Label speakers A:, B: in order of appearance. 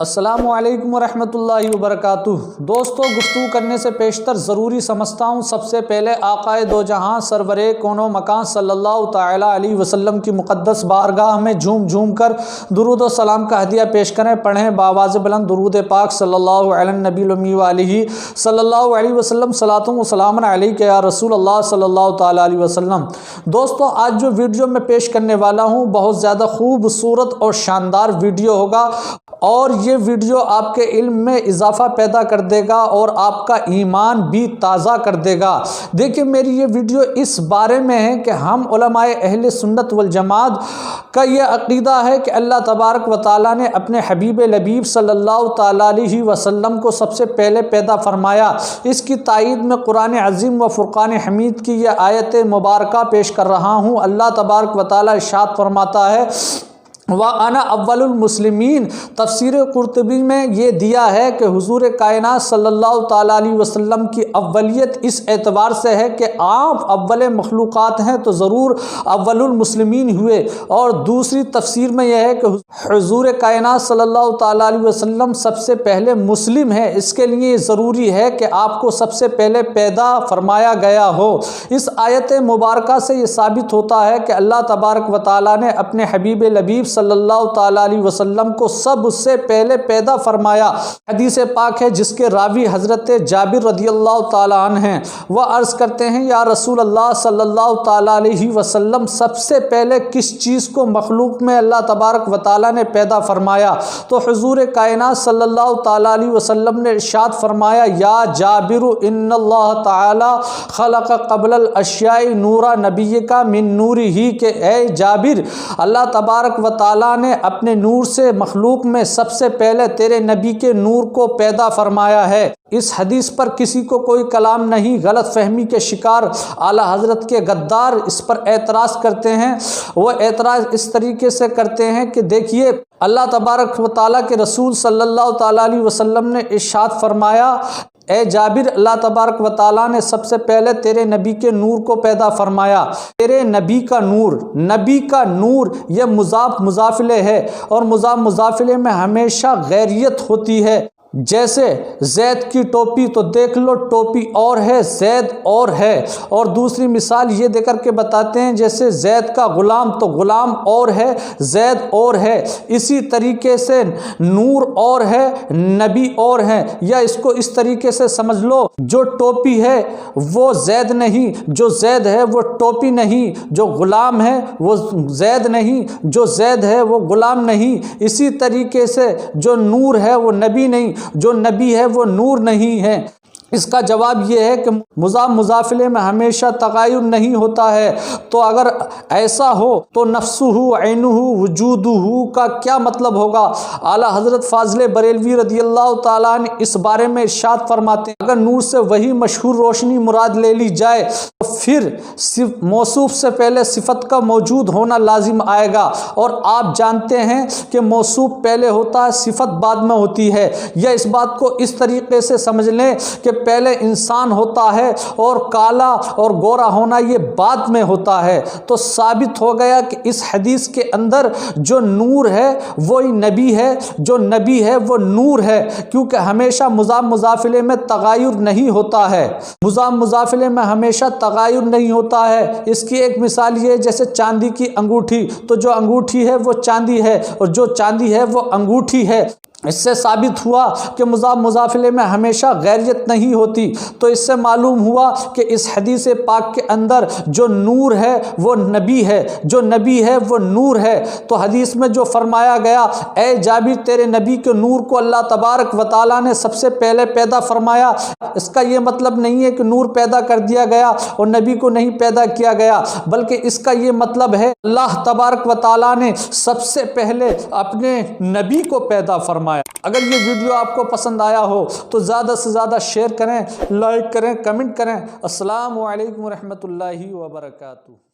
A: السلام علیکم ورحمۃ اللہ وبرکاتہ۔ دوستو، گفتگو کرنے سے پیشتر ضروری سمجھتا ہوں سب سے پہلے آقائے دو جہاں سرور کون و مکان صلی اللہ تعالی علیہ وسلم کی مقدس بارگاہ میں جھوم جھوم کر درود و سلام کا ہدیہ پیش کریں، پڑھیں بآواز بلند درود پاک صلی اللہ علی النبی الامی وآلہ صلی اللہ علیہ وسلم، صلاۃ و سلام علیک یا رسول اللہ صلی اللہ تعالی علیہ وسلم۔ دوستو، آج جو ویڈیو میں پیش کرنے والا ہوں بہت زیادہ خوبصورت اور شاندار ویڈیو ہوگا، اور یہ ویڈیو آپ کے علم میں اضافہ پیدا کر دے گا اور آپ کا ایمان بھی تازہ کر دے گا۔ دیکھیں، میری یہ ویڈیو اس بارے میں ہے کہ ہم علماء اہل سنت والجماعت کا یہ عقیدہ ہے کہ اللہ تبارک و تعالیٰ نے اپنے حبیب لبیب صلی اللہ تعالیٰ علیہ وسلم کو سب سے پہلے پیدا فرمایا۔ اس کی تائید میں قرآن عظیم و فرقان حمید کی یہ آیت مبارکہ پیش کر رہا ہوں۔ اللہ تبارک و تعالیٰ ارشاد فرماتا ہے وَأَنَا أَوَّلُ الْمُسْلِمِينَ۔ تفسیر قرطبی میں یہ دیا ہے کہ حضور کائنات صلی اللہ تعالیٰ علیہ وسلم کی اولیت اس اعتبار سے ہے کہ آپ اول مخلوقات ہیں تو ضرور اول المسلمین ہوئے، اور دوسری تفسیر میں یہ ہے کہ حضور کائنات صلی اللہ تعالیٰ علیہ وسلم سب سے پہلے مسلم ہیں، اس کے لیے ضروری ہے کہ آپ کو سب سے پہلے پیدا فرمایا گیا ہو۔ اس آیت مبارکہ سے یہ ثابت ہوتا ہے کہ اللہ تبارک و تعالیٰ نے اپنے حبیب لبیب صلی اللہ تعالیٰ علیہ وسلم کو سب سے پہلے پیدا فرمایا۔ حدیث پاک ہے جس کے راوی حضرت جابر رضی اللہ تعالیٰ عنہ ہیں۔ وہ عرض کرتے ہیں یا رسول اللہ صلی اللہ تعالیٰ علیہ وسلم، سب سے پہلے کس چیز کو مخلوق میں اللہ تبارک و تعالیٰ نے پیدا فرمایا؟ تو حضور کائنات صلی اللہ تعالیٰ علیہ وسلم نے ارشاد فرمایا یا جابر ان اللہ تعالیٰ خلق قبل الاشیاء نورا نبی کا من نوری ہی، کہ اے جابر، اللہ تبارک و تعالیٰ نے اپنے نور سے مخلوق میں سب سے پہلے تیرے نبی کے نور کو پیدا فرمایا ہے۔ اس حدیث پر کسی کو کوئی کلام نہیں، غلط فہمی کے شکار اعلیٰ حضرت کے غدار اس پر اعتراض کرتے ہیں۔ وہ اعتراض اس طریقے سے کرتے ہیں کہ دیکھیے، اللہ تبارک و تعالیٰ کے رسول صلی اللہ تعالیٰ علیہ وسلم نے ارشاد فرمایا اے جابر، اللہ تبارک و تعالیٰ نے سب سے پہلے تیرے نبی کے نور کو پیدا فرمایا۔ تیرے نبی کا نور یہ مضاف مضاف الیہ ہے، اور مضاف مضاف الیہ میں ہمیشہ غیریت ہوتی ہے۔ جیسے زید کی ٹوپی، تو دیکھ لو ٹوپی اور ہے، زید اور ہے۔ اور دوسری مثال یہ دے کر کے بتاتے ہیں جیسے زید کا غلام، تو غلام اور ہے، زید اور ہے۔ اسی طریقے سے نور اور ہے، نبی اور ہے۔ یا اس کو اس طریقے سے سمجھ لو، جو ٹوپی ہے وہ زید نہیں، جو زید ہے وہ ٹوپی نہیں، جو غلام ہے وہ زید نہیں، جو زید ہے وہ غلام نہیں۔ اسی طریقے سے جو نور ہے وہ نبی نہیں، جو نبی ہے وہ نور نہیں ہے۔ اس کا جواب یہ ہے کہ مضاف مضاف الیہ میں ہمیشہ تغیر نہیں ہوتا ہے۔ تو اگر ایسا ہو تو نفسہ عینہ وجودہ کا کیا مطلب ہوگا؟ اعلیٰ حضرت فاضل بریلوی رضی اللہ تعالیٰ عنہ اس بارے میں ارشاد فرماتے ہیں اگر نور سے وہی مشہور روشنی مراد لے لی جائے تو پھر موصوف سے پہلے صفت کا موجود ہونا لازم آئے گا، اور آپ جانتے ہیں کہ موصوف پہلے ہوتا ہے، صفت بعد میں ہوتی ہے۔ یا اس بات کو اس طریقے سے سمجھ لیں کہ پہلے انسان ہوتا ہے اور کالا اور گورا ہونا یہ بعد میں ہوتا ہے۔ تو ثابت ہو گیا کہ اس حدیث کے اندر جو نور ہے وہی نبی ہے، جو نبی ہے وہ نور ہے، کیونکہ ہمیشہ مضاف مضاف الیہ میں تغیر نہیں ہوتا ہے۔ مضاف مضاف الیہ میں ہمیشہ تغیر نہیں ہوتا ہے۔ اس کی ایک مثال یہ ہے جیسے چاندی کی انگوٹھی، تو جو انگوٹھی ہے وہ چاندی ہے، اور جو چاندی ہے وہ انگوٹھی ہے۔ اس سے ثابت ہوا کہ مضاف مضاف الیہ میں ہمیشہ غیریت نہیں ہوتی۔ تو اس سے معلوم ہوا کہ اس حدیث پاک کے اندر جو نور ہے وہ نبی ہے، جو نبی ہے وہ نور ہے۔ تو حدیث میں جو فرمایا گیا اے جابر، تیرے نبی کے نور کو اللہ تبارک و تعالیٰ نے سب سے پہلے پیدا فرمایا، اس کا یہ مطلب نہیں ہے کہ نور پیدا کر دیا گیا اور نبی کو نہیں پیدا کیا گیا، بلکہ اس کا یہ مطلب ہے اللہ تبارک و تعالیٰ نے سب سے پہلے اپنے نبی کو پیدا فرمایا۔ اگر یہ ویڈیو آپ کو پسند آیا ہو تو زیادہ سے زیادہ شیئر کریں، لائک کریں، کمنٹ کریں۔ السلام علیکم ورحمۃ اللہ وبرکاتہ۔